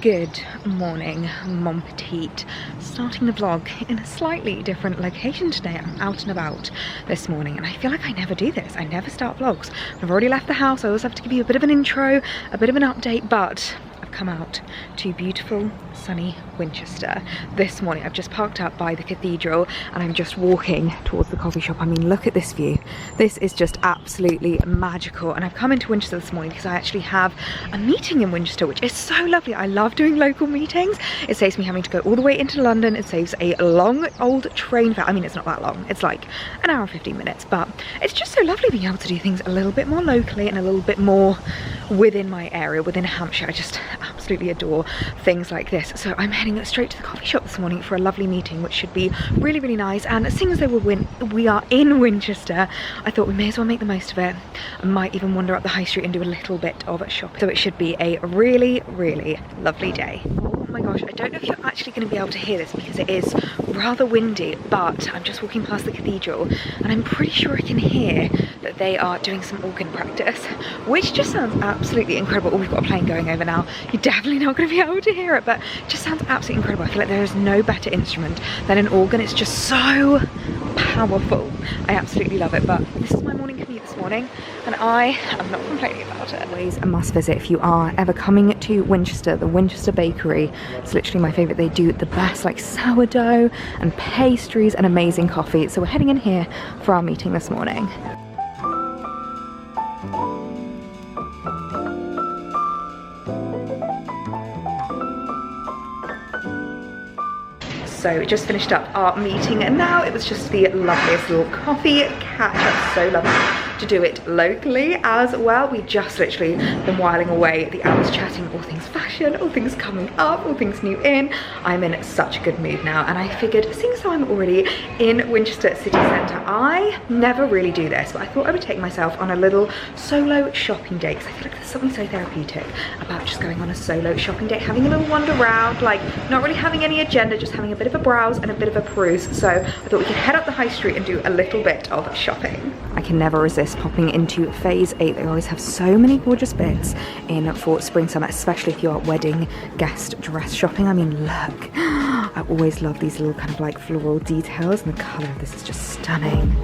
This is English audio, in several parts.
Good morning, mon petite. Starting the vlog in a slightly different location today. I'm out and about this morning and I feel like I never do this. I never start vlogs. I've already left the house. I always have to give you a bit of an intro, a bit of an update, but I've come out to beautiful, sunny Winchester this morning. I've just parked up by the cathedral and I'm just walking towards the coffee shop. I mean, look at this view. This is just absolutely magical. And I've come into Winchester this morning because I actually have a meeting in Winchester, which is so lovely. I love doing local meetings. It saves me having to go all the way into London. It saves a long old train fare. I mean, it's not that long. It's like an hour and 15 minutes, but it's just so lovely being able to do things a little bit more locally and a little bit more within my area, within Hampshire. I just absolutely adore things like this. So I'm heading straight to the coffee shop this morning for a lovely meeting, which should be really, really nice. And seeing as we are in Winchester, I thought we may as well make the most of it. I might even wander up the high street and do a little bit of shopping. So it should be a really, really lovely day. Oh my gosh, I don't know if you're actually going to be able to hear this because it is rather windy, but I'm just walking past the cathedral and I'm pretty sure I can hear that they are doing some organ practice, which just sounds absolutely incredible. Oh, we've got a plane going over now. You're definitely not going to be able to hear it, but it just sounds absolutely incredible. I feel like there is no better instrument than an organ. It's just so powerful. I absolutely love it. But this is my morning commute this morning and I am not complaining about it. Always a must visit if you are ever coming to Winchester. The Winchester Bakery, it's literally my favourite. They do the best like sourdough and pastries and amazing coffee. So we're heading in here for our meeting this morning. So we just finished up our meeting and now it was just the loveliest little coffee catch up. So lovely to do it locally as well. We've just literally been whiling away the hours chatting all things fashion, all things coming up, all things new in. I'm in such a good mood now and I figured, seeing as though I'm already in Winchester city centre, I never really do this, but I thought I would take myself on a little solo shopping date because I feel like there's something so therapeutic about just going on a solo shopping date, having a little wander around, like not really having any agenda, just having a bit of a browse and a bit of a peruse. So I thought we could head up the high street and do a little bit of shopping. I can never resist popping into Phase 8. They always have so many gorgeous bits in for spring summer, especially if you're wedding guest dress shopping. I mean, look, I always love these little kind of like floral details and the colour of this is just stunning.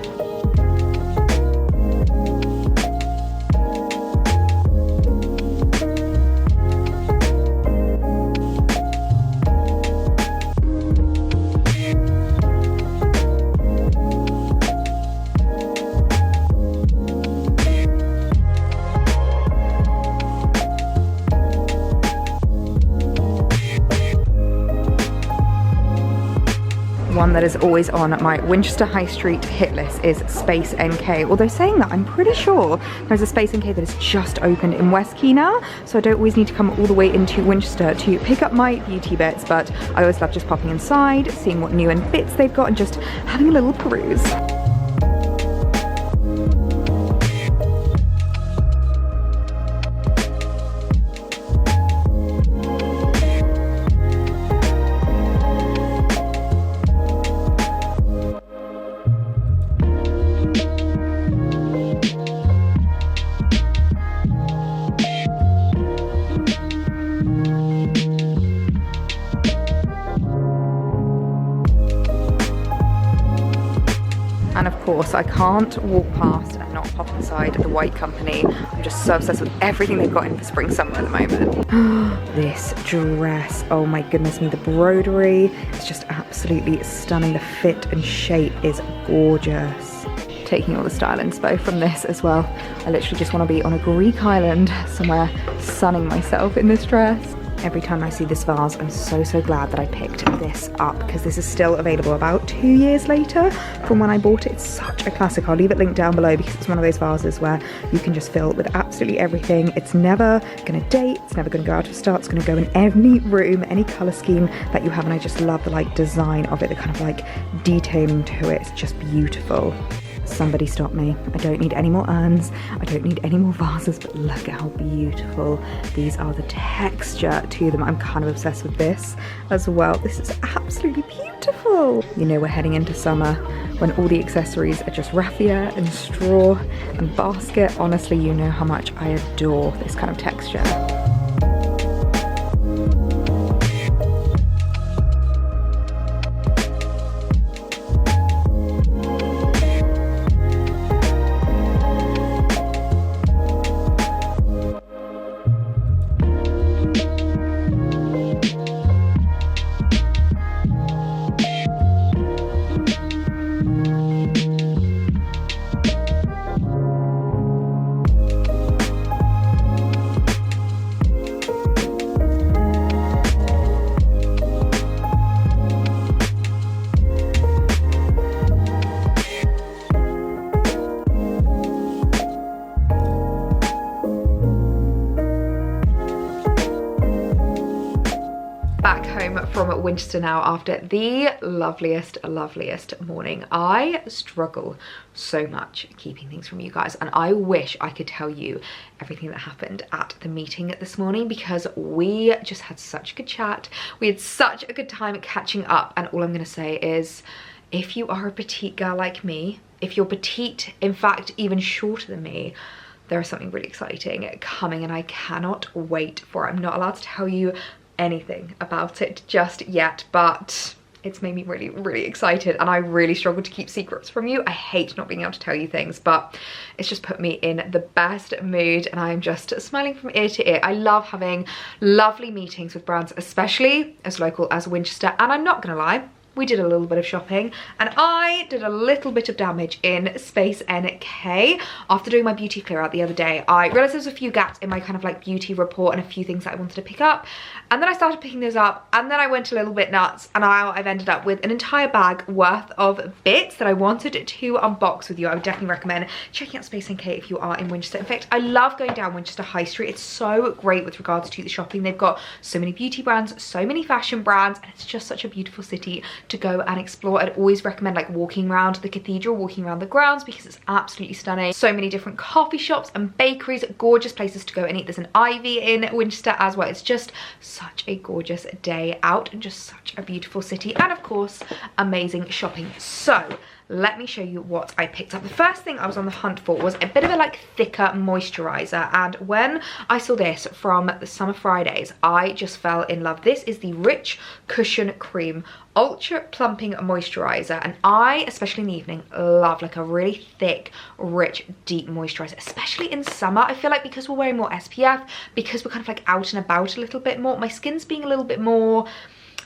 One that is always on my Winchester High Street hit list is Space NK. Although saying that, I'm pretty sure there's a Space NK that has just opened in West Quay now, so I don't always need to come all the way into Winchester to pick up my beauty bits, but I always love just popping inside, seeing what new and bits they've got and just having a little peruse. And of course, I can't walk past and not pop inside the White Company. I'm just so obsessed with everything they've got in for spring summer at the moment. This dress, oh my goodness me, the brodery is just absolutely stunning. The fit and shape is gorgeous. Taking all the style inspo from this as well. I literally just want to be on a Greek island somewhere sunning myself in this dress. Every time I see this vase, I'm so glad that I picked this up because this is still available about 2 years later from when I bought it. It's such a classic. I'll leave it linked down below because it's one of those vases where you can just fill with absolutely everything. It's never gonna date, it's never gonna go out of style, it's gonna go in any room, any color scheme that you have, and I just love the like design of it, the kind of like detailing to it. It's just beautiful. Somebody stop me. I don't need any more urns. I don't need any more vases, but look at how beautiful these are. The texture to them. I'm kind of obsessed with this as well. This is absolutely beautiful. You know we're heading into summer when all the accessories are just raffia and straw and basket. Honestly, you know how much I adore this kind of texture. From Winchester now after the loveliest morning. I struggle so much keeping things from you guys, and I wish I could tell you everything that happened at the meeting this morning, because we just had such a good chat. We had such a good time catching up, and all I'm going to say is, if you are a petite girl like me, if you're petite, in fact even shorter than me, there is something really exciting coming and I cannot wait for it. I'm not allowed to tell you anything about it just yet, but it's made me really excited, and I really struggle to keep secrets from you. I hate not being able to tell you things, but it's just put me in the best mood and I'm just smiling from ear to ear. I love having lovely meetings with brands, especially as local as Winchester, and I'm not gonna lie, we did a little bit of shopping and I did a little bit of damage in Space NK. After doing my beauty clear out the other day, I realized there was a few gaps in my kind of like beauty report and a few things that I wanted to pick up, and then I started picking those up, and then I went a little bit nuts, and now I've ended up with an entire bag worth of bits that I wanted to unbox with you. I would definitely recommend checking out Space NK if you are in Winchester. In fact, I love going down Winchester High Street. It's so great with regards to the shopping. They've got so many beauty brands, so many fashion brands, and it's just such a beautiful city to go and explore. I'd always recommend like walking around the cathedral, walking around the grounds, because it's absolutely stunning. So many different coffee shops and bakeries, gorgeous places to go and eat. There's an Ivy in Winchester as well. It's just such a gorgeous day out and just such a beautiful city, and of course amazing shopping. So let me show you what I picked up. The first thing I was on the hunt for was a bit of a like thicker moisturizer, and when I saw this from the Summer Fridays, I just fell in love. This is the Rich Cushion Cream Ultra Plumping Moisturizer, and I, especially in the evening, love like a really thick, rich, deep moisturizer, especially in summer. I feel like because we're wearing more SPF, because we're kind of like out and about a little bit more, my skin's being a little bit more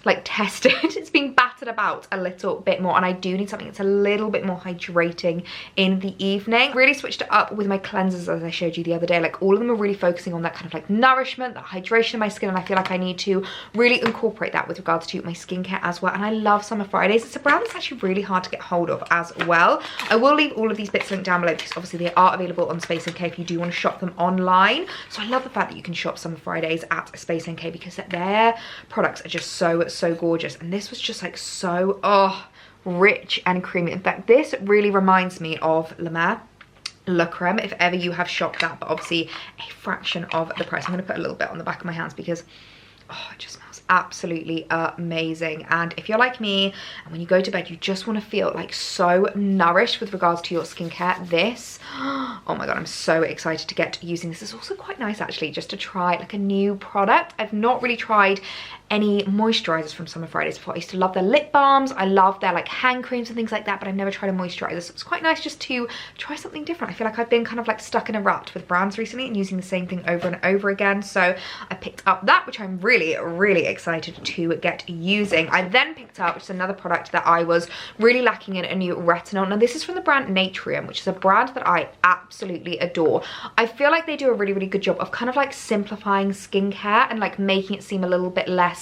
like tested. It's being battered about a little bit more, and I do need something that's a little bit more hydrating in the evening. Really switched it up with my cleansers, as I showed you the other day. Like all of them are really focusing on that kind of like nourishment, that hydration of my skin, and I feel like I need to really incorporate that with regards to my skincare as well. And I love Summer Fridays. It's a brand that's actually really hard to get hold of as well. I will leave all of these bits linked down below, because obviously they are available on Space NK if you do want to shop them online. So I love the fact that you can shop Summer Fridays at Space NK, because their products are just so gorgeous, and this was just like so rich and creamy. In fact, this really reminds me of La Creme, if ever you have shopped that, but obviously a fraction of the price. I'm going to put a little bit on the back of my hands because it just smells absolutely amazing. And if you're like me and when you go to bed you just want to feel like so nourished with regards to your skincare, this, oh my god, I'm so excited to get using this. It's also quite nice actually just to try like a new product. I've not really tried any moisturizers from Summer Fridays before. I used to love their lip balms, I love their like hand creams and things like that, but I've never tried a moisturizer, so it's quite nice just to try something different. I feel like I've been kind of like stuck in a rut with brands recently and using the same thing over and over again, so I picked up that, which I'm really excited to get using. I then picked up, which is another product that I was really lacking in, a new retinol. Now this is from the brand Natrium, which is a brand that I absolutely adore. I feel like they do a really good job of kind of like simplifying skincare and like making it seem a little bit less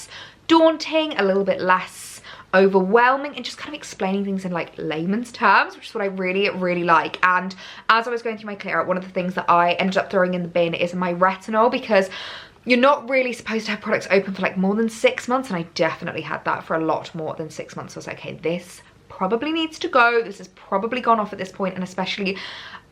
daunting, a little bit less overwhelming, and just kind of explaining things in like layman's terms, which is what I really like. And as I was going through my clear out, one of the things that I ended up throwing in the bin is my retinol, because you're not really supposed to have products open for like more than 6 months, and I definitely had that for a lot more than 6 months. So I was like, okay, this probably needs to go. This has probably gone off at this point, and especially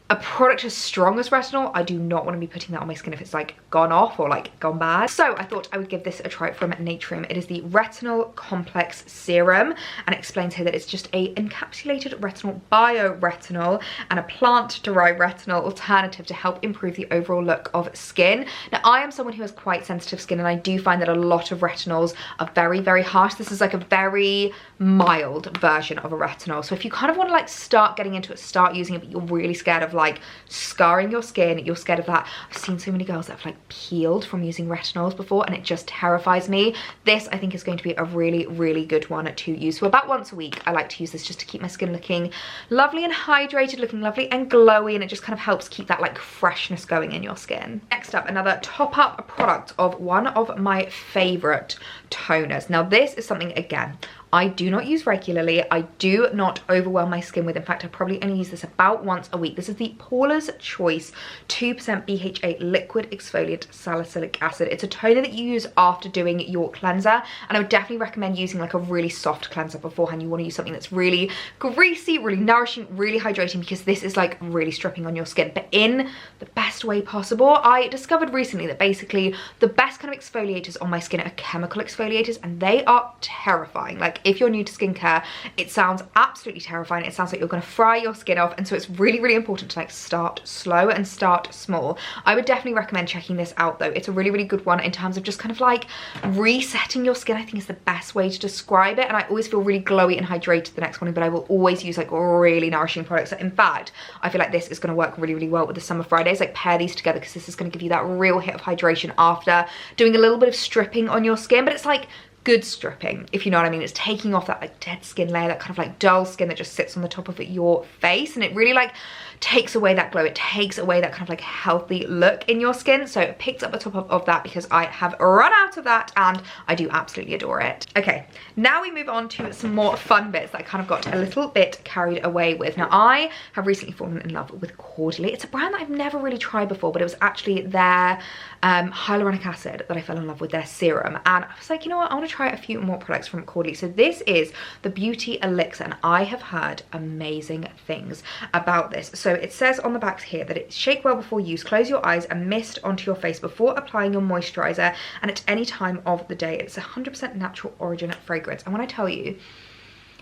a product as strong as retinol, I do not want to be putting that on my skin if it's like gone off or like gone bad. So I thought I would give this a try from Natrium. It is the Retinol Complex Serum, and it explains here that it's just a encapsulated retinol, bioretinol, and a plant-derived retinol alternative to help improve the overall look of skin. Now I am someone who has quite sensitive skin, and I do find that a lot of retinols are very harsh. This is like a very mild version of a retinol. So if you kind of want to like start getting into it, start using it, but you're really scared of of like scarring your skin. You're scared of that. I've seen so many girls that have like peeled from using retinols before, and it just terrifies me. This I think is going to be a really, really good one to use. So about once a week, I like to use this just to keep my skin looking lovely and hydrated, looking lovely and glowy, and it just kind of helps keep that like freshness going in your skin. Next up, another top up product of one of my favorite toners. Now this is something, again, I do not use regularly. I do not overwhelm my skin with. In fact, I probably only use this about once a week. This is the Paula's Choice 2% BHA liquid exfoliant salicylic acid. It's a toner that you use after doing your cleanser, and I would definitely recommend using like a really soft cleanser beforehand. You want to use something that's really greasy, really nourishing, really hydrating, because this is like really stripping on your skin, but in the best way possible. I discovered recently that basically the best kind of exfoliators on my skin are chemical exfoliators, and they are terrifying. Like, if you're new to skincare, it sounds absolutely terrifying. It sounds like you're going to fry your skin off, and so it's really, really important to like start slow and start small. I would definitely recommend checking this out though. It's a really, really good one in terms of just kind of like resetting your skin. I think is the best way to describe it, and I always feel really glowy and hydrated the next morning, but I will always use like really nourishing products. So in fact, I feel like this is going to work really, really well with the Summer Fridays. Like, pair these together, because this is going to give you that real hit of hydration after doing a little bit of stripping on your skin, but it's like good stripping, if you know what I mean. It's taking off that like dead skin layer, that kind of like dull skin that just sits on the top of your face, and it really like takes away that glow. It takes away that kind of like healthy look in your skin. So it picks up the top of that, because I have run out of that and I do absolutely adore it. Okay, now we move on to some more fun bits that I kind of got a little bit carried away with. Now, I have recently fallen in love with Caudalie. It's a brand that I've never really tried before, but it was actually their hyaluronic acid that I fell in love with, their serum, and I was like, you know what, I want to try a few more products from Caudalie. So this is the Beauty Elixir, and I have heard amazing things about this. So it says on the back here that it's shake well before use, close your eyes and mist onto your face before applying your moisturizer, and at any time of the day. It's 100% natural origin fragrance, and when I tell you,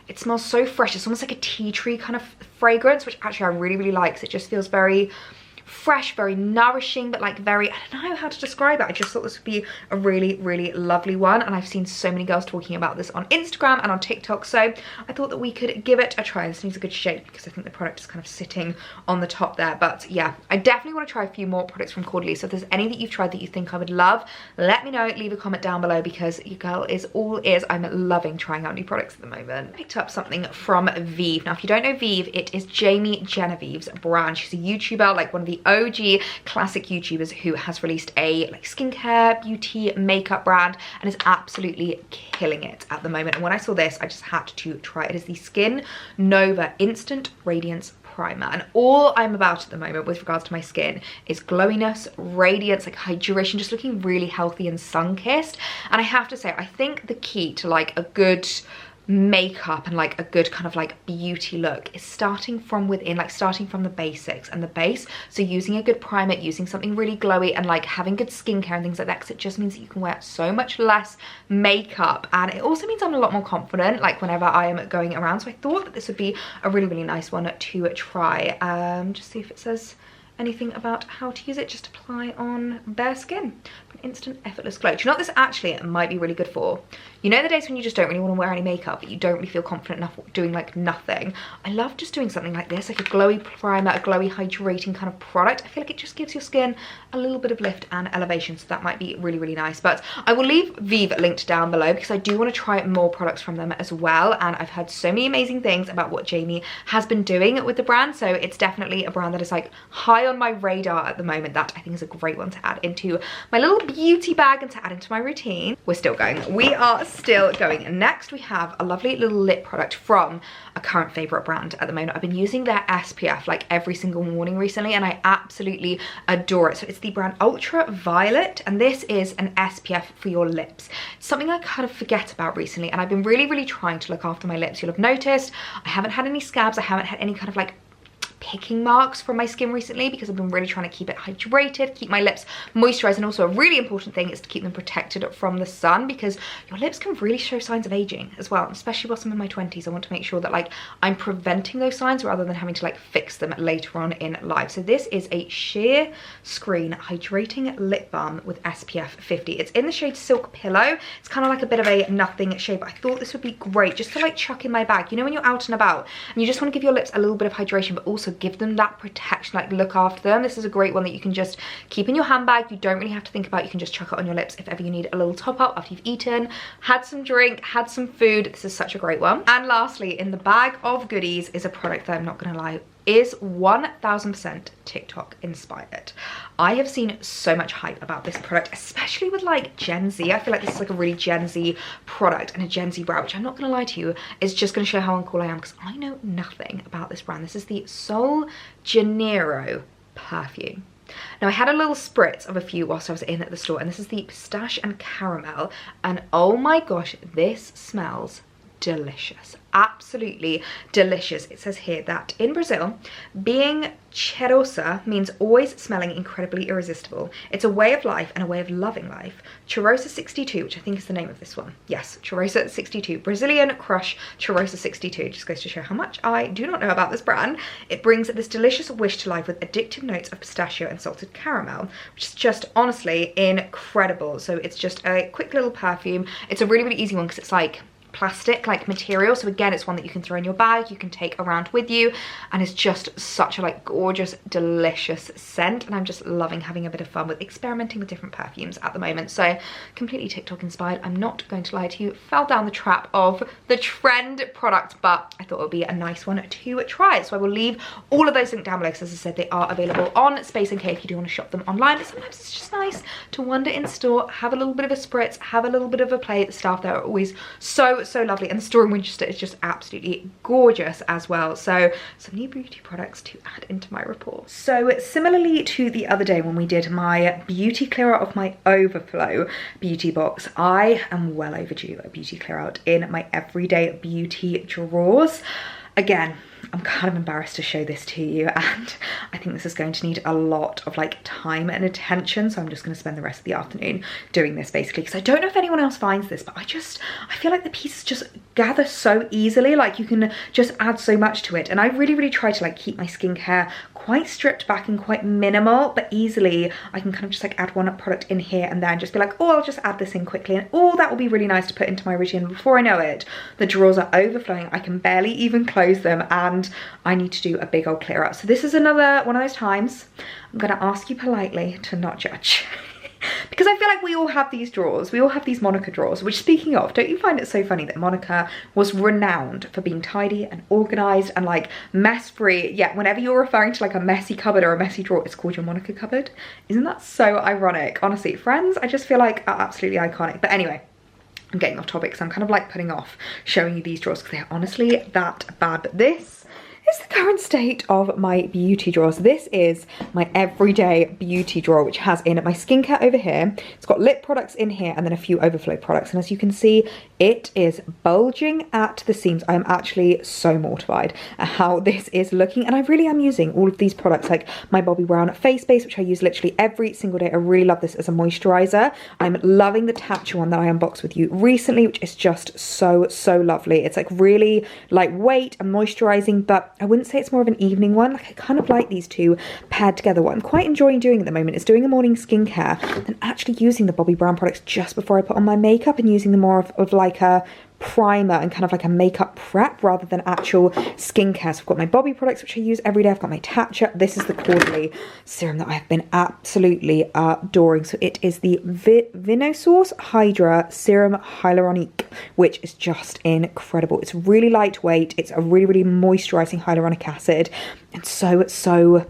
it smells so fresh. It's almost like a tea tree kind of fragrance, which actually I really, really like, because it just feels very fresh, very nourishing, but like very, I don't know how to describe it. I just thought this would be a really, really lovely one, and I've seen so many girls talking about this on Instagram and on TikTok, so I thought that we could give it a try. This needs a good shake, because I think the product is kind of sitting on the top there, but yeah, I definitely want to try a few more products from Caudalie. So if there's any that you've tried that you think I would love, let me know. Leave a comment down below, because your girl is all ears. I'm loving trying out new products at the moment. I picked up something from Vive. Now, if you don't know Vive, it is Jamie Genevieve's brand. She's a YouTuber, like one of the OG classic YouTubers, who has released a like skincare, beauty, makeup brand, and is absolutely killing it at the moment. And when I saw this, I just had to try it. It is the Skin Nova Instant Radiance Primer, and all I'm about at the moment with regards to my skin is glowiness, radiance, like hydration, just looking really healthy and sun-kissed. And I have to say, I think the key to like a good makeup and like a good kind of like beauty look is starting from within, like starting from the basics and the base. So using a good primer, using something really glowy, and like having good skincare and things like that, because it just means that you can wear so much less makeup, and it also means I'm a lot more confident like whenever I am going around. So I thought that this would be a really, really nice one to try. Just see if it says anything about how to use it. Just apply on bare skin for an instant effortless glow. Do you know what this actually might be really good for? You know the days when you just don't really want to wear any makeup, but you don't really feel confident enough doing like nothing? I love just doing something like this, like a glowy primer, a glowy hydrating kind of product. I feel like it just gives your skin a little bit of lift and elevation, so that might be really, really nice. But I will leave Vive linked down below, because I do want to try more products from them as well, and I've heard so many amazing things about what Jamie has been doing with the brand, so it's definitely a brand that is like high on my radar at the moment, that I think is a great one to add into my little beauty bag and to add into my routine. We're still going. We are still going. And next we have a lovely little lip product from a current favorite brand at the moment. I've been using their SPF like every single morning recently, and I absolutely adore it. So it's the brand Ultraviolet, and this is an SPF for your lips. It's something I kind of forget about recently, and I've been really, really trying to look after my lips. You'll have noticed I haven't had any scabs, I haven't had any kind of like picking marks from my skin recently, because I've been really trying to keep it hydrated, keep my lips moisturized, and also a really important thing is to keep them protected from the sun, because your lips can really show signs of aging as well, especially whilst I'm in my 20s. I want to make sure that like I'm preventing those signs rather than having to like fix them later on in life. So this is a sheer screen hydrating lip balm with SPF 50. It's in the shade Silk Pillow. It's kind of like a bit of a nothing shade, but I thought this would be great just to like chuck in my bag. You know when you're out and about and you just want to give your lips a little bit of hydration, but also so give them that protection, like look after them. This is a great one that you can just keep in your handbag. You don't really have to think about it. You can just chuck it on your lips if ever you need a little top up after you've eaten, had some drink, had some food. This is such a great one. And lastly, in the bag of goodies is a product that I'm not gonna lie, is 1000% TikTok inspired. I have seen so much hype about this product, especially with like Gen Z. I feel like this is like a really Gen Z product and a Gen Z brand, which I'm not gonna lie to you, is just gonna show how uncool I am because I know nothing about this brand. This is the Sol Janeiro perfume. Now I had a little spritz of a few whilst I was in at the store, and this is the pistachio and caramel, and oh my gosh, this smells delicious, absolutely delicious. It says here that in Brazil, being cheirosa means always smelling incredibly irresistible. It's a way of life and a way of loving life. Cheirosa 62, which I think is the name of this one. Yes, Cheirosa 62, Brazilian Crush Cheirosa 62. Just goes to show how much I do not know about this brand. It brings this delicious wish to life with addictive notes of pistachio and salted caramel, which is just honestly incredible. So it's just a quick little perfume. It's a really, really easy one because it's like plastic like material, so again it's one that you can throw in your bag, you can take around with you, and it's just such a like gorgeous, delicious scent. And I'm just loving having a bit of fun with experimenting with different perfumes at the moment. So completely TikTok inspired. I'm not going to lie to you, fell down the trap of the trend product, but I thought it would be a nice one to try. So I will leave all of those linked down below because, as I said, they are available on Space NK if you do want to shop them online. But sometimes it's just nice to wander in store, have a little bit of a spritz, have a little bit of a play. The staff there are always so lovely, and the store in Winchester is just absolutely gorgeous as well. So some new beauty products to add into my report. So similarly to the other day when we did my beauty clear out of my overflow beauty box, I am well overdue a beauty clear out in my everyday beauty drawers. Again, I'm kind of embarrassed to show this to you, and I think this is going to need a lot of like time and attention, so I'm just going to spend the rest of the afternoon doing this basically, because I don't know if anyone else finds this, but I feel like the pieces just gather so easily. Like you can just add so much to it, and I really try to like keep my skincare quite stripped back and quite minimal, but easily I can kind of just like add one product in here and then just be like, oh, I'll just add this in quickly, and oh, that will be really nice to put into my routine. Before I know it, the drawers are overflowing. I can barely even close them, and I need to do a big old clear out. So this is another one of those times I'm going to ask you politely to not judge. Because I feel like we all have these drawers, we all have these Monica drawers, which, speaking of, don't you find it so funny that Monica was renowned for being tidy and organised and like mess free, yet whenever you're referring to like a messy cupboard or a messy drawer, it's called your Monica cupboard? Isn't that so ironic? Honestly, friends, I just feel like are absolutely iconic. But anyway, I'm getting off topic, so I'm kind of like putting off showing you these drawers because they're honestly that bad. But this is the current state of my beauty drawers. This is my everyday beauty drawer, which has in my skincare over here. It's got lip products in here and then a few overflow products. And as you can see, it is bulging at the seams. I'm actually so mortified at how this is looking. And I really am using all of these products, like my Bobbi Brown face base, which I use literally every single day. I really love this as a moisturizer. I'm loving the Tatcha one that I unboxed with you recently, which is just so lovely. It's like really lightweight and moisturizing, but I wouldn't say it's more of an evening one. Like I kind of like these two paired together. What I'm quite enjoying doing at the moment is doing a morning skincare, then actually using the Bobbi Brown products just before I put on my makeup, and using them more of like a primer and kind of like a makeup prep rather than actual skincare. So I've got my Bobbi products, which I use every day. I've got my Tatcha. This is the quarterly serum that I've been absolutely adoring. So it is the Vinosource Hydra Serum Hyaluronic, which is just incredible. It's really lightweight. It's a really moisturizing hyaluronic acid, and so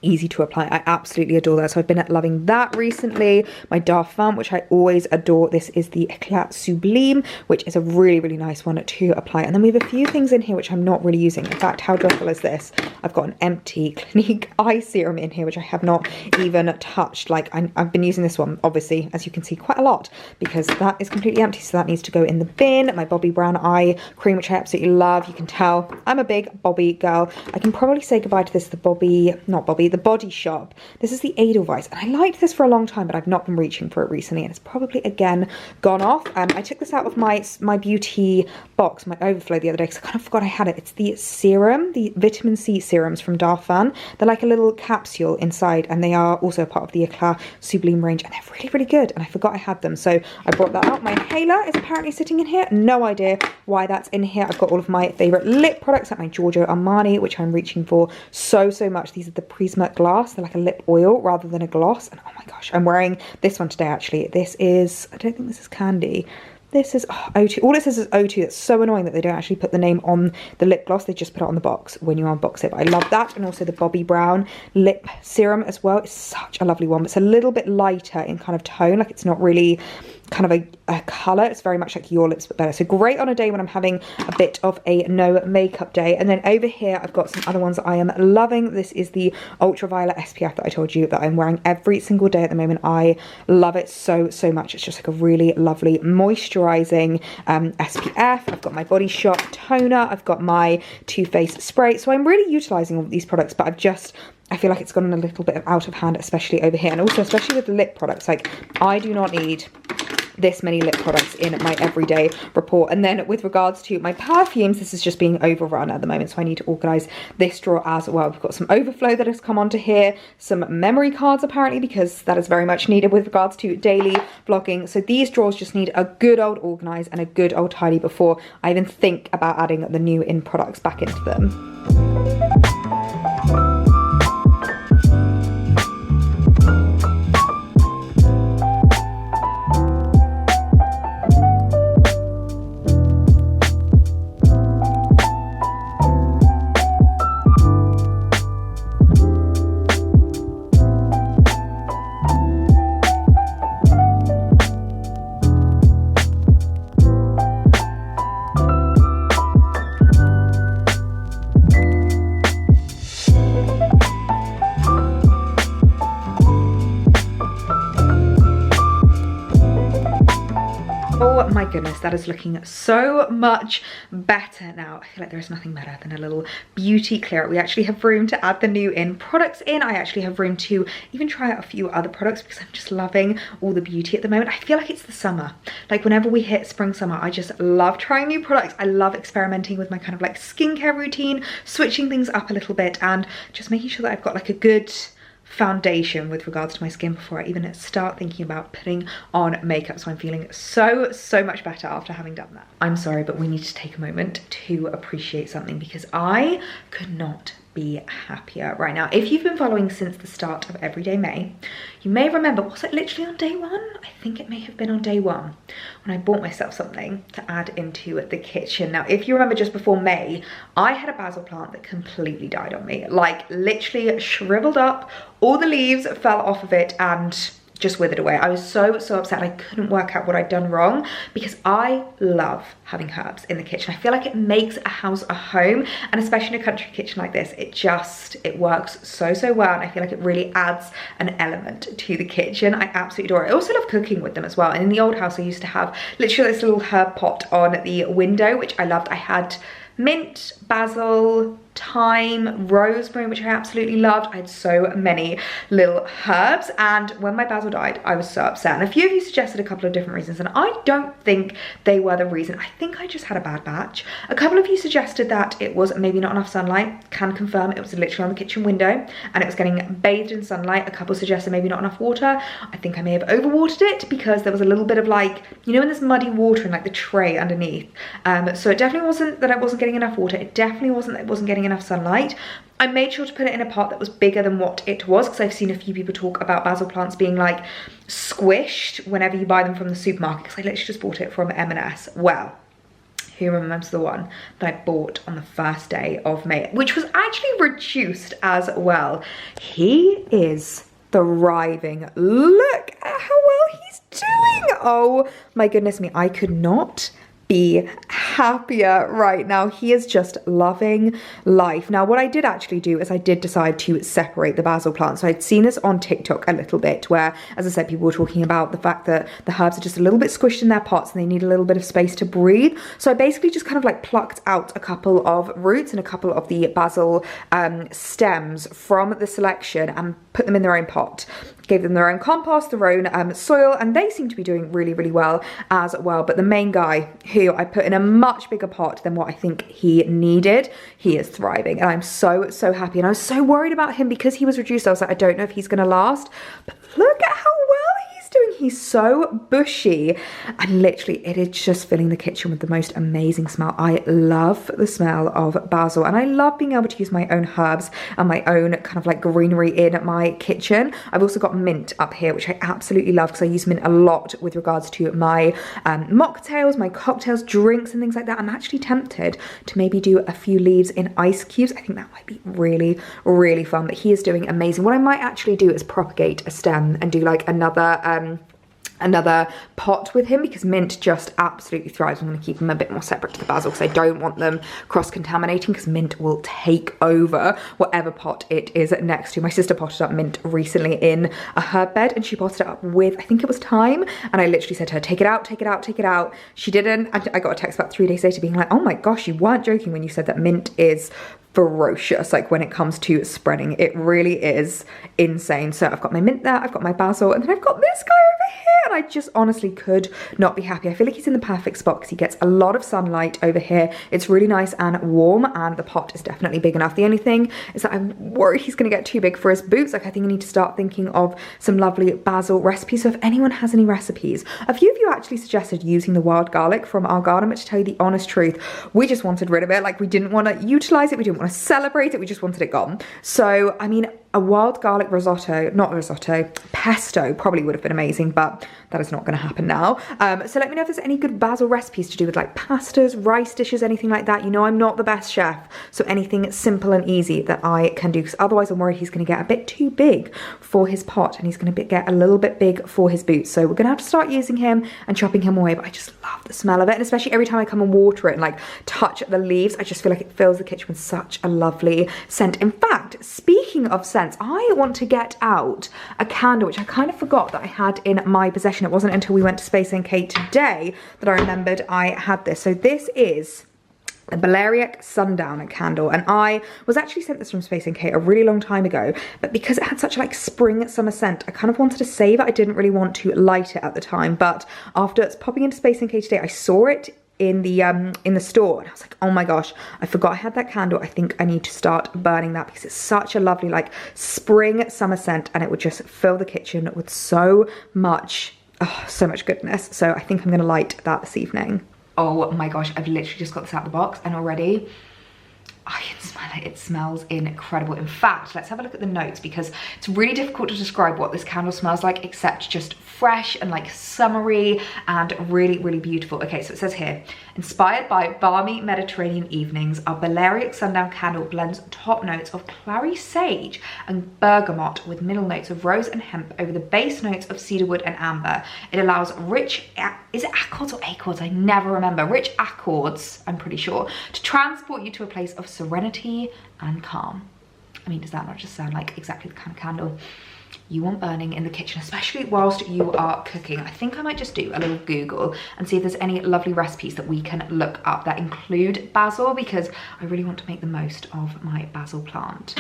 easy to apply. I absolutely adore that. So I've been loving that recently. My Darfam, which I always adore. This is the Eclat Sublime, which is a really nice one to apply. And then we have a few things in here which I'm not really using. In fact, how dreadful is this? I've got an empty Clinique eye serum in here, which I have not even touched. Like I've been using this one, obviously, as you can see, quite a lot, because that is completely empty. So that needs to go in the bin. My Bobbi Brown eye cream, which I absolutely love. You can tell I'm a big Bobbi girl. I can probably say goodbye to this, the The Body Shop. This is the Edelweiss, and I liked this for a long time, but I've not been reaching for it recently, and it's probably again gone off. I took this out of my beauty box, my overflow, the other day, because I kind of forgot I had it. It's the serum, the vitamin C serums from Darphin. They're like a little capsule inside, and they are also a part of the Eclat Sublime range, and they're really, really good, and I forgot I had them, so I brought that out. My inhaler is apparently sitting in here. No idea why that's in here. I've got all of my favourite lip products, like my Giorgio Armani, which I'm reaching for so much. These are the Prisma Glass. They're like a lip oil rather than a gloss, and oh my gosh, I'm wearing this one today actually. This is, I don't think this is Candy. This is O2. All it says is O2. That's so annoying that they don't actually put the name on the lip gloss. They just put it on the box when you unbox it. But I love that. And also the Bobbi Brown lip serum as well. It's such a lovely one. It's a little bit lighter in kind of tone. Like it's not really kind of a colour. It's very much like Your Lips but better. So great on a day when I'm having a bit of a no makeup day. And then over here I've got some other ones that I am loving. This is the Ultraviolet SPF that I told you that I'm wearing every single day at the moment. I love it so much. It's just like a really lovely moisturising SPF. I've got my Body Shop toner. I've got my Too Faced spray. So I'm really utilising all of these products, but I feel like it's gotten a little bit out of hand, especially over here. And also, especially with the lip products, like I do not need this many lip products in my everyday report. And then with regards to my perfumes, this is just being overrun at the moment, so I need to organise this drawer as well. We've got some overflow that has come onto here, some memory cards apparently, because that is very much needed with regards to daily vlogging. So these drawers just need a good old organise and a good old tidy before I even think about adding the new in products back into them. Oh my goodness, that is looking so much better now. I feel like there is nothing better than a little beauty clear out. We actually have room to add the new in products in. I actually have room to even try out a few other products because I'm just loving all the beauty at the moment. I feel like it's the summer. Like whenever we hit spring, summer, I just love trying new products. I love experimenting with my kind of like skincare routine, switching things up a little bit and just making sure that I've got like a good foundation with regards to my skin before I even start thinking about putting on makeup. So I'm feeling so much better after having done that. I'm sorry, but we need to take a moment to appreciate something because I could not be happier right now. If you've been following since the start of Everyday May, you may remember, was it literally on day one? I think it may have been on day one when I bought myself something to add into the kitchen. Now, if you remember just before May, I had a basil plant that completely died on me, like literally shriveled up, all the leaves fell off of it and just withered away. I was so upset. I couldn't work out what I'd done wrong because I love having herbs in the kitchen. I feel like it makes a house a home, and especially in a country kitchen like this, it works so well, and I feel like it really adds an element to the kitchen. I absolutely adore it. I also love cooking with them as well, and in the old house I used to have literally this little herb pot on the window, which I loved. I had mint, basil, thyme, rosemary, which I absolutely loved. I had so many little herbs, and when my basil died, I was so upset. And a few of you suggested a couple of different reasons, and I don't think they were the reason. I think I just had a bad batch. A couple of you suggested that it was maybe not enough sunlight. Can confirm it was literally on the kitchen window and it was getting bathed in sunlight. A couple suggested maybe not enough water. I think I may have overwatered it because there was a little bit of like, you know, in this muddy water in like the tray underneath. So it definitely wasn't that I wasn't getting enough water. It definitely wasn't that it wasn't getting enough sunlight. I made sure to put it in a pot that was bigger than what it was because I've seen a few people talk about basil plants being like squished whenever you buy them from the supermarket, because I literally just bought it from M&S. Well, who remembers the one that I bought on the first day of May, which was actually reduced as well. He is thriving. Look at how well he's doing. Oh my goodness me, I could not be happier right now. He is just loving life. Now, what I did actually do is I did decide to separate the basil plant. So I'd seen this on TikTok a little bit where, as I said, people were talking about the fact that the herbs are just a little bit squished in their pots and they need a little bit of space to breathe. So I basically just kind of like plucked out a couple of roots and a couple of the basil stems from the selection and put them in their own pot. Gave them their own compost, their own soil, and they seem to be doing really, really well as well. But the main guy, who I put in a much bigger pot than what I think he needed, he is thriving. And I'm so, so happy. And I was so worried about him because he was reduced. I was like, I don't know if he's going to last. But look at how well he's doing. He's so bushy. And literally, it is just filling the kitchen with the most amazing smell. I love the smell of basil. And I love being able to use my own herbs and my own kind of like greenery in my kitchen. I've also got mint up here, which I absolutely love because I use mint a lot with regards to my mocktails, my cocktails, drinks and things like that. I'm actually tempted to maybe do a few leaves in ice cubes. I think that might be really, really fun. But he is doing amazing. What I might actually do is propagate a stem and do like another pot with him because mint just absolutely thrives. I'm going to keep them a bit more separate to the basil because I don't want them cross-contaminating because mint will take over whatever pot it is next to. My sister potted up mint recently in a herb bed and she potted it up with, I think it was thyme, and I literally said to her, take it out, take it out, take it out. She didn't. I got a text about 3 days later being like, oh my gosh, you weren't joking when you said that mint is ferocious, like when it comes to spreading. It really is insane. So I've got my mint there, I've got my basil, and then I've got this guy over here, and I just honestly could not be happy. I feel like he's in the perfect spot because he gets a lot of sunlight over here. It's really nice and warm, and the pot is definitely big enough. The only thing is that I'm worried he's going to get too big for his boots. Like, I think I need to start thinking of some lovely basil recipes. So if anyone has any recipes, a few of you actually suggested using the wild garlic from our garden, but to tell you the honest truth, we just wanted rid of it. Like, we didn't want to utilize it, we didn't want to celebrate it, we just wanted it gone. So I mean, a wild garlic risotto, not risotto, pesto probably would have been amazing, but that is not going to happen now. So let me know if there's any good basil recipes to do with like pastas, rice dishes, anything like that. You know, I'm not the best chef, so anything simple and easy that I can do, because otherwise I'm worried he's going to get a bit too big for his pot and he's going to get a little bit big for his boots. So we're going to have to start using him and chopping him away, but I just love the smell of it, and especially every time I come and water it and like touch the leaves, I just feel like it fills the kitchen with such a lovely scent. In fact, speaking of scents, I want to get out a candle, which I kind of forgot that I had in my possession. It wasn't until we went to Space NK today that I remembered I had this. So this is the Valerian Sundown candle, and I was actually sent this from Space NK a really long time ago, but because it had such a like spring summer scent, I kind of wanted to save it. I didn't really want to light it at the time, but after popping into Space NK today, I saw it in the store and I was like, oh my gosh, I forgot I had that candle. I think I need to start burning that because it's such a lovely like spring summer scent, and it would just fill the kitchen with so much goodness. So I think I'm gonna light that this evening. Oh my gosh, I've literally just got this out of the box and already I can smell it. It smells incredible. In fact, let's have a look at the notes because it's really difficult to describe what this candle smells like except just fresh and like summery and really, really beautiful. Okay, so it says here, inspired by balmy Mediterranean evenings, our Valerian Sundown candle blends top notes of clary sage and bergamot with middle notes of rose and hemp over the base notes of cedarwood and amber. It allows rich, is it accords or accords? I never remember. Rich accords, I'm pretty sure, to transport you to a place of serenity and calm. I mean, does that not just sound like exactly the kind of candle you want burning in the kitchen, especially whilst you are cooking? I think I might just do a little Google and see if there's any lovely recipes that we can look up that include basil, because I really want to make the most of my basil plant.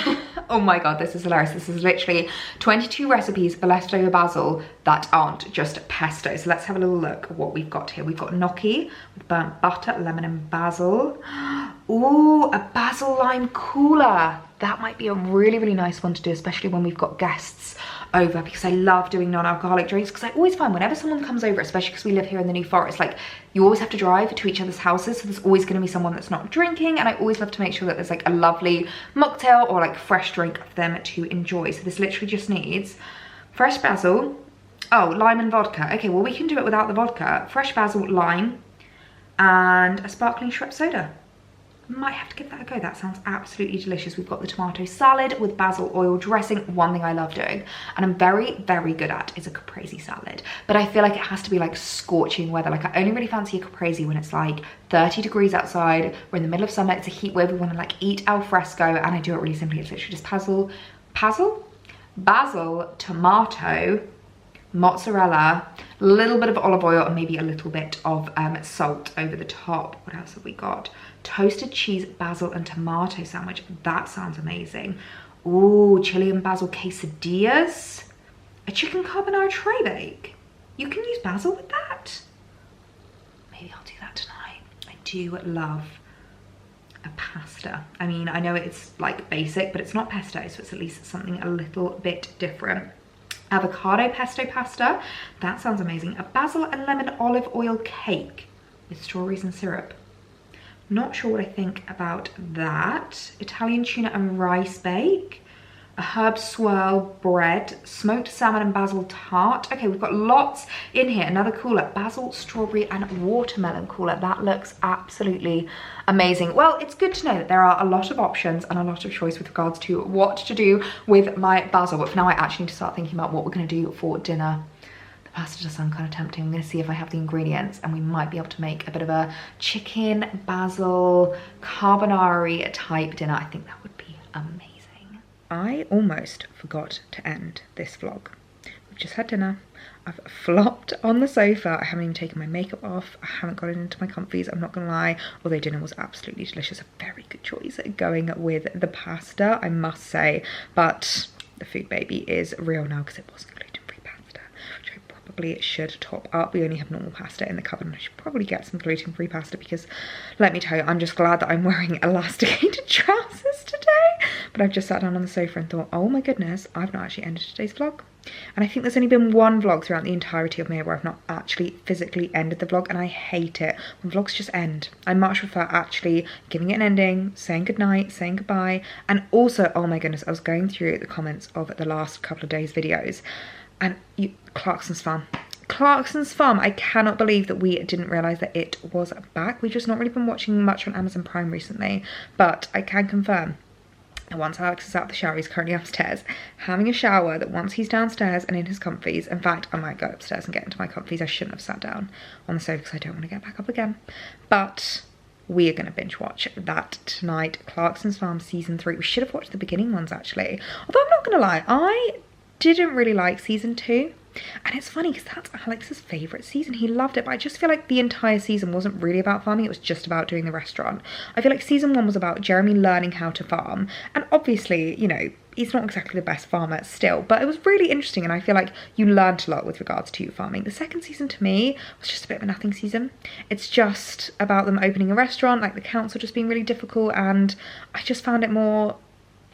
Oh my god, this is hilarious. This is literally 22 recipes for leftover basil that aren't just pesto. So let's have a little look at what we've got here. We've got gnocchi with burnt butter, lemon and basil. Ooh, a basil lime cooler. That might be a really, really nice one to do, especially when we've got guests over, because I love doing non-alcoholic drinks, because I always find whenever someone comes over, especially because we live here in the New Forest, like you always have to drive to each other's houses, so there's always going to be someone that's not drinking, and I always love to make sure that there's like a lovely mocktail or like fresh drink for them to enjoy. So this literally just needs fresh basil, oh, lime and vodka. Okay, well we can do it without the vodka. Fresh basil, lime, and a sparkling Schweppes soda. Might have to give that a go. That sounds absolutely delicious. We've got the tomato salad with basil oil dressing. One thing I love doing, and I'm very, very good at, is a caprese salad. But I feel like it has to be like scorching weather. Like I only really fancy a caprese when it's like 30 degrees outside. We're in the middle of summer. It's a heat wave. We want to like eat al fresco, and I do it really simply. It's literally just basil, tomato, mozzarella, a little bit of olive oil, and maybe a little bit of salt over the top. What else have we got? Toasted cheese, basil and tomato sandwich. That sounds amazing. Ooh, chili and basil quesadillas. A chicken carbonara tray bake. You can use basil with that. Maybe I'll do that tonight. I do love a pasta. I mean, I know it's like basic, but it's not pesto, so it's at least something a little bit different. Avocado pesto pasta. That sounds amazing. A basil and lemon olive oil cake with strawberries and syrup. Not sure what I think about that. Italian tuna and rice bake. A herb swirl bread. Smoked salmon and basil tart. Okay, we've got lots in here. Another cooler. Basil, strawberry and watermelon cooler. That looks absolutely amazing. Well, it's good to know that there are a lot of options and a lot of choice with regards to what to do with my basil. But for now, I actually need to start thinking about what we're going to do for dinner. Pasta does sound kind of tempting. I'm going to see if I have the ingredients, and we might be able to make a bit of a chicken basil carbonara type dinner. I think that would be amazing. I almost forgot to end this vlog. We've just had dinner. I've flopped on the sofa. I haven't even taken my makeup off. I haven't gotten into my comfies, I'm not gonna lie. Although dinner was absolutely delicious. A very good choice going with the pasta, I must say. But the food baby is real now because it wasn't gluten-free pasta, which I probably should top up. We only have normal pasta in the cupboard, and I should probably get some gluten-free pasta because, let me tell you, I'm just glad that I'm wearing elasticated trousers today. But I've just sat down on the sofa and thought, oh my goodness, I've not actually ended today's vlog. And I think there's only been one vlog throughout the entirety of May where I've not actually physically ended the vlog, and I hate it when vlogs just end. I much prefer actually giving it an ending, saying goodnight, saying goodbye. And also, oh my goodness, I was going through the comments of the last couple of days' videos, and Clarkson's Farm. Clarkson's Farm, I cannot believe that we didn't realise that it was back. We've just not really been watching much on Amazon Prime recently, but I can confirm. And once Alex is out of the shower, he's currently upstairs having a shower, that once he's downstairs and in his comfies, in fact, I might go upstairs and get into my comfies. I shouldn't have sat down on the sofa because I don't want to get back up again. But we are going to binge watch that tonight. Clarkson's Farm season 3. We should have watched the beginning ones actually. Although I'm not going to lie, I didn't really like season 2. And it's funny because that's Alex's favourite season. He loved it, but I just feel like the entire season wasn't really about farming. It was just about doing the restaurant. I feel like season 1 was about Jeremy learning how to farm. And obviously, you know, he's not exactly the best farmer still, but it was really interesting, and I feel like you learned a lot with regards to farming. The second season to me was just a bit of a nothing season. It's just about them opening a restaurant, like the council just being really difficult, and I just found it more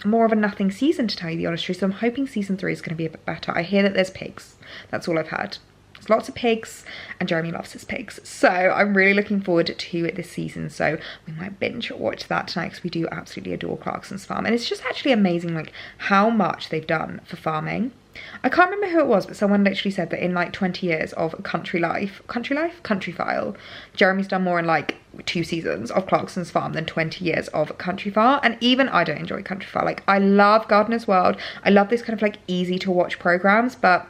of a nothing season, to tell you the honest truth. So I'm hoping season 3 is going to be a bit better. I hear that there's pigs. That's all I've heard. There's lots of pigs, and Jeremy loves his pigs. So I'm really looking forward to this season. So we might binge watch that tonight because we do absolutely adore Clarkson's Farm. And it's just actually amazing, like, how much they've done for farming. I can't remember who it was, but someone literally said that in like 20 years of Country File, Jeremy's done more in like 2 seasons of Clarkson's Farm than 20 years of Country File. And even I don't enjoy Country File. Like, I love Gardener's World. I love this kind of like easy to watch programs, but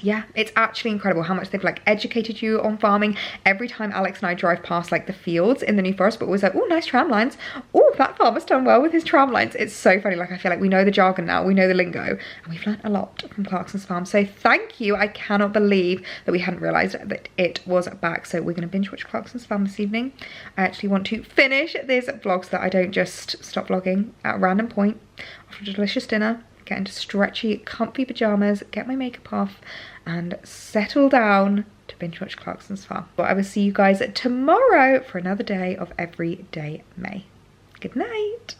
yeah, it's actually incredible how much they've like educated you on farming. Every time Alex and I drive past like the fields in the New Forest, but always like, oh, nice tram lines. Oh, that farmer's done well with his tram lines. It's so funny. Like, I feel like we know the jargon now, we know the lingo, and we've learned a lot from Clarkson's Farm. So thank you. I cannot believe that we hadn't realised that it was back. So we're going to binge watch Clarkson's Farm this evening. I actually want to finish this vlog so that I don't just stop vlogging at a random point after a delicious dinner. Get into stretchy, comfy pajamas, get my makeup off, and settle down to binge watch Clarkson's Farm. But I will see you guys tomorrow for another day of Everyday May. Good night.